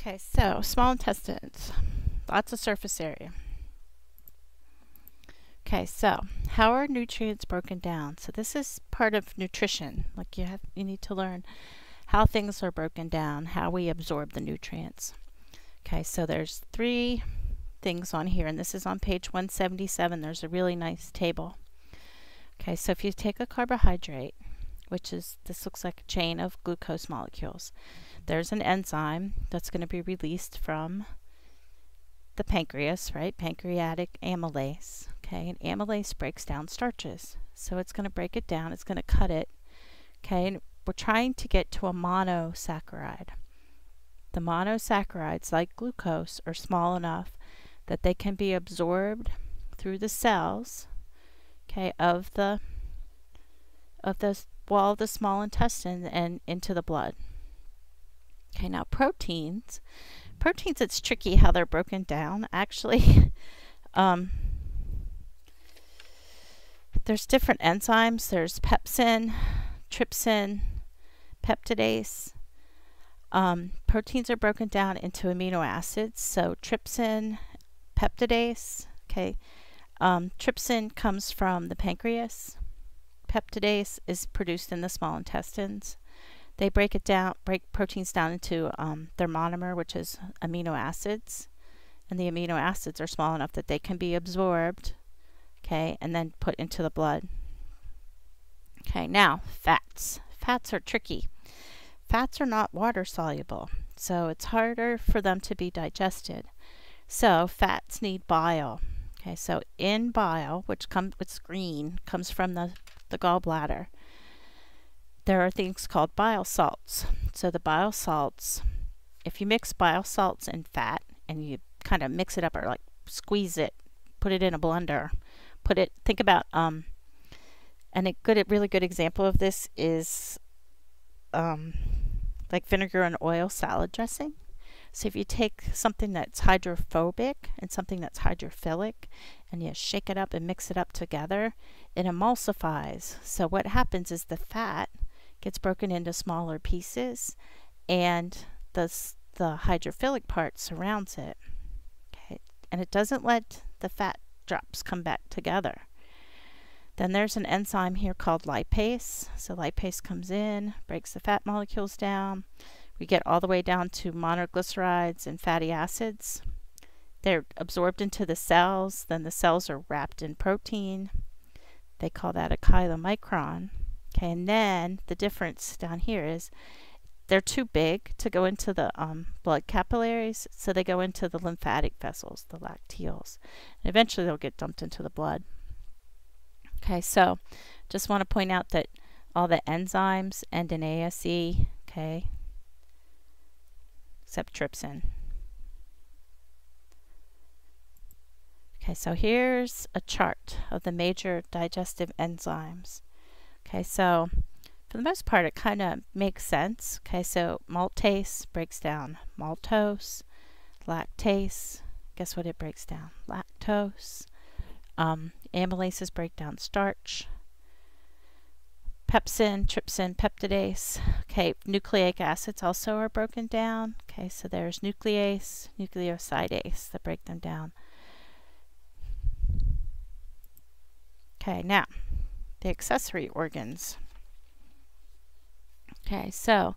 Okay, so small intestines, lots of surface area. Okay, so how are nutrients broken down? So this is part of nutrition. Like you need to learn how things are broken down, how we absorb the nutrients. Okay, so there's 3 things on here, and this is on page 177. There's a really nice table. Okay, so if you take a carbohydrate, which is, this looks like a chain of glucose molecules, there's an enzyme that's going to be released from the pancreas, right? Pancreatic amylase. Okay, and amylase breaks down starches. So it's going to break it down, it's going to cut it. Okay, and we're trying to get to a monosaccharide. The monosaccharides, like glucose, are small enough that they can be absorbed through the cells, okay, of the wall of the small intestine and into the blood. Okay, now proteins, it's tricky how they're broken down. Actually, there's different enzymes. There's pepsin, trypsin, peptidase. Proteins are broken down into amino acids. So trypsin, peptidase. Okay, trypsin comes from the pancreas. Peptidase is produced in the small intestines. They break proteins down into their monomer, which is amino acids, and the amino acids are small enough that they can be absorbed, okay, and then put into the blood. Okay, now fats. Fats are tricky. Fats are not water soluble, so it's harder for them to be digested. So fats need bile. Okay, so in bile, which it's green, comes from the gallbladder, there are things called bile salts. So the bile salts, if you mix bile salts and fat and you kind of mix it up or like squeeze it, put it in a blender, think about, and a really good example of this is like vinegar and oil salad dressing. So if you take something that's hydrophobic and something that's hydrophilic and you shake it up and mix it up together, it emulsifies. So what happens is the fat gets broken into smaller pieces and the hydrophilic part surrounds it. Okay, and it doesn't let the fat drops come back together. Then there's an enzyme here called lipase. So lipase comes in, breaks the fat molecules down. We get all the way down to monoglycerides and fatty acids. They're absorbed into the cells, then the cells are wrapped in protein. They call that a chylomicron. Okay, and then the difference down here is they're too big to go into the blood capillaries, so they go into the lymphatic vessels, the lacteals. And eventually they'll get dumped into the blood. Okay, so just want to point out that all the enzymes end in ASE, okay, except trypsin. Okay, so here's a chart of the major digestive enzymes. Okay, so for the most part it kind of makes sense. Okay, so maltase breaks down maltose, lactase, guess what it breaks down? Lactose. Amylases break down starch. Pepsin, trypsin, peptidase. Okay, nucleic acids also are broken down. Okay, so there's nuclease, nucleosidase that break them down. Okay, now the accessory organs. Okay, so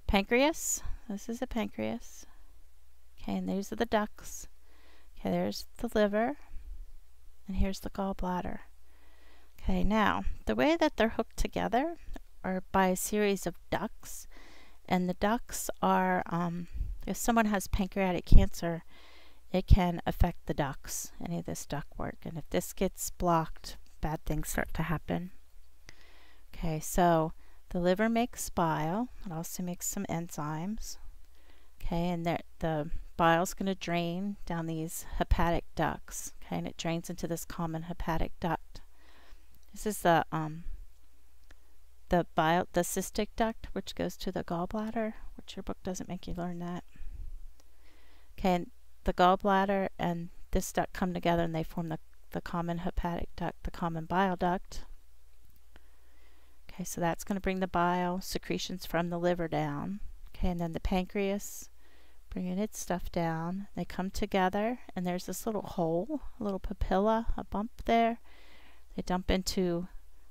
pancreas, this is the pancreas. Okay, and these are the ducts. Okay, there's the liver, and here's the gallbladder. Okay, now the way that they're hooked together are by a series of ducts, and the ducts are, if someone has pancreatic cancer, it can affect the ducts, any of this duct work, and if this gets blocked, bad things start to happen. Okay, so the liver makes bile. It also makes some enzymes. Okay, and the bile is going to drain down these hepatic ducts. Okay, and it drains into this common hepatic duct. This is the cystic duct, which goes to the gallbladder, which your book doesn't make you learn that. Okay, and the gallbladder and this duct come together and they form the common hepatic duct, the common bile duct. Okay, so that's going to bring the bile secretions from the liver down. Okay, and then the pancreas bringing its stuff down. They come together, and there's this little hole, a little papilla, a bump there. They dump into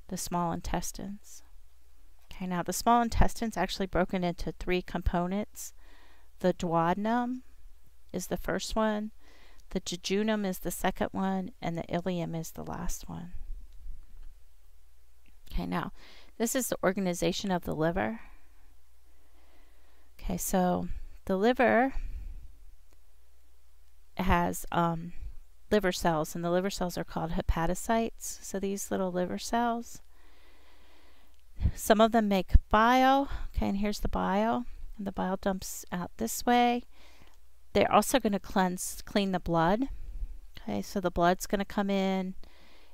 the small intestines. Okay, now the small intestine's actually broken into 3 components. The duodenum is the first one, the jejunum is the second one, and the ileum is the last one. Okay, now this is the organization of the liver. Okay, so the liver has liver cells, and the liver cells are called hepatocytes. So these little liver cells, some of them make bile. Okay, and here's the bile, and the bile dumps out this way. They're also going to clean the blood. Okay, so the blood's going to come in.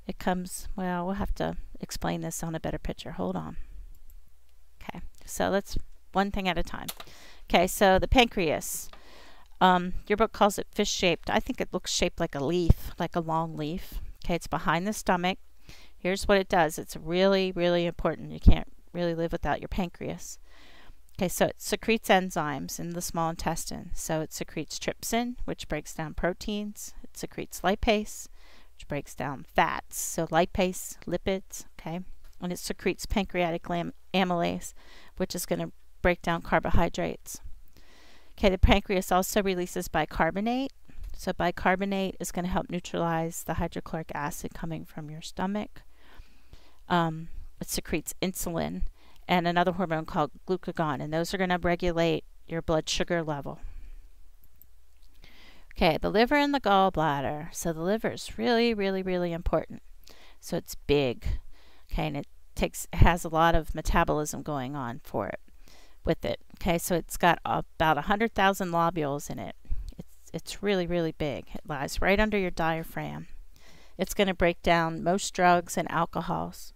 It comes, well, we'll have to explain this on a better picture. Hold on. Okay, so let's one thing at a time. Okay, so the pancreas. Your book calls it fish-shaped. I think it looks shaped like a leaf, like a long leaf. Okay, it's behind the stomach. Here's what it does. It's really, really important. You can't really live without your pancreas. Okay, so it secretes enzymes in the small intestine. So it secretes trypsin, which breaks down proteins. It secretes lipase, which breaks down fats. So lipase, lipids, okay? And it secretes pancreatic amylase, which is going to break down carbohydrates. Okay, the pancreas also releases bicarbonate. So bicarbonate is going to help neutralize the hydrochloric acid coming from your stomach. It secretes insulin and another hormone called glucagon, and those are going to regulate your blood sugar level. Okay, the liver and the gallbladder. So the liver is really, really, really important. So it's big. Okay, and it has a lot of metabolism going on for it, with it. Okay, so it's got about 100,000 lobules in it. It's really, really big. It lies right under your diaphragm. It's going to break down most drugs and alcohols.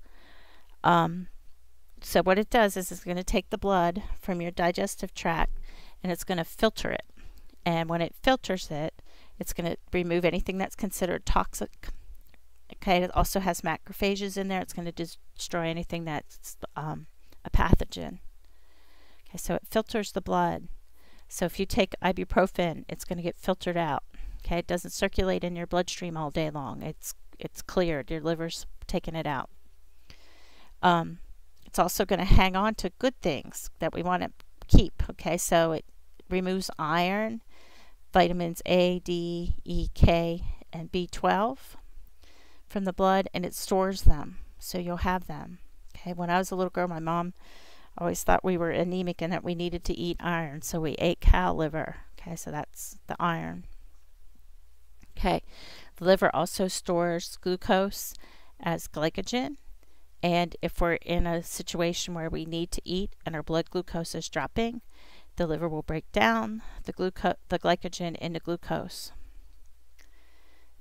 So what it does is it's going to take the blood from your digestive tract and it's going to filter it. And when it filters it, it's going to remove anything that's considered toxic. Okay, it also has macrophages in there. It's going to destroy anything that's a pathogen. Okay, so it filters the blood. So if you take ibuprofen, it's going to get filtered out. Okay, it doesn't circulate in your bloodstream all day long. It's cleared. Your liver's taking it out. It's also going to hang on to good things that we want to keep. Okay, so it removes iron, vitamins A, D, E, K, and B12 from the blood, and it stores them, so you'll have them. Okay, when I was a little girl, my mom always thought we were anemic and that we needed to eat iron, so we ate cow liver. Okay, so that's the iron. Okay, the liver also stores glucose as glycogen, and if we're in a situation where we need to eat and our blood glucose is dropping, the liver will break down the glycogen into glucose.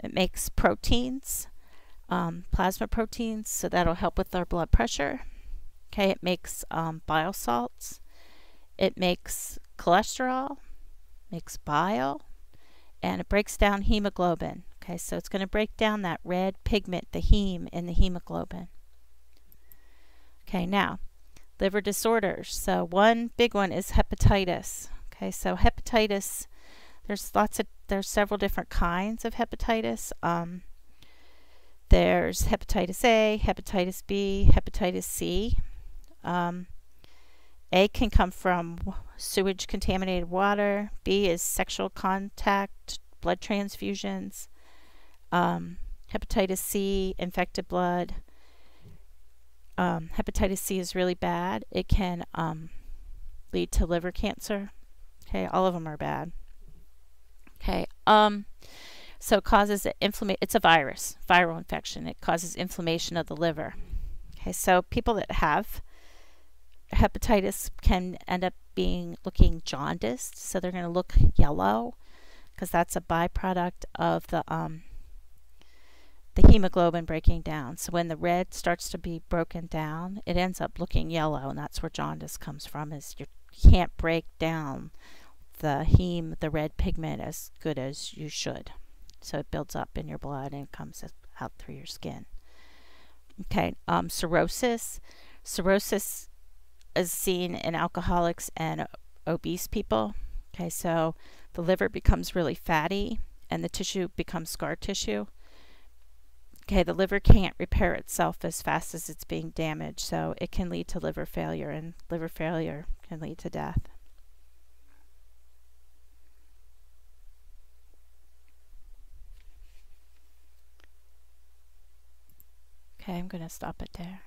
It makes proteins, plasma proteins, so that'll help with our blood pressure. Okay, it makes bile salts. It makes cholesterol, makes bile, and it breaks down hemoglobin. Okay, so it's going to break down that red pigment, the heme, in the hemoglobin. Okay, now, liver disorders. So one big one is hepatitis. Okay, so hepatitis, there's several different kinds of hepatitis. There's hepatitis A, hepatitis B, hepatitis C. A can come from sewage contaminated water. B is sexual contact, blood transfusions. Hepatitis C, infected blood. Hepatitis C is really bad. It can lead to liver cancer. Okay, all of them are bad. Okay, so it causes inflammation. It's a viral infection. It causes inflammation of the liver. Okay, so people that have hepatitis can end up looking jaundiced, so they're going to look yellow because that's a byproduct of the hemoglobin breaking down. So when the red starts to be broken down, it ends up looking yellow, and that's where jaundice comes from, is you can't break down the red pigment as good as you should. So it builds up in your blood and comes out through your skin. Okay, cirrhosis. Cirrhosis is seen in alcoholics and obese people. Okay, so the liver becomes really fatty and the tissue becomes scar tissue. Okay, the liver can't repair itself as fast as it's being damaged, so it can lead to liver failure, and liver failure can lead to death. Okay, I'm going to stop it there.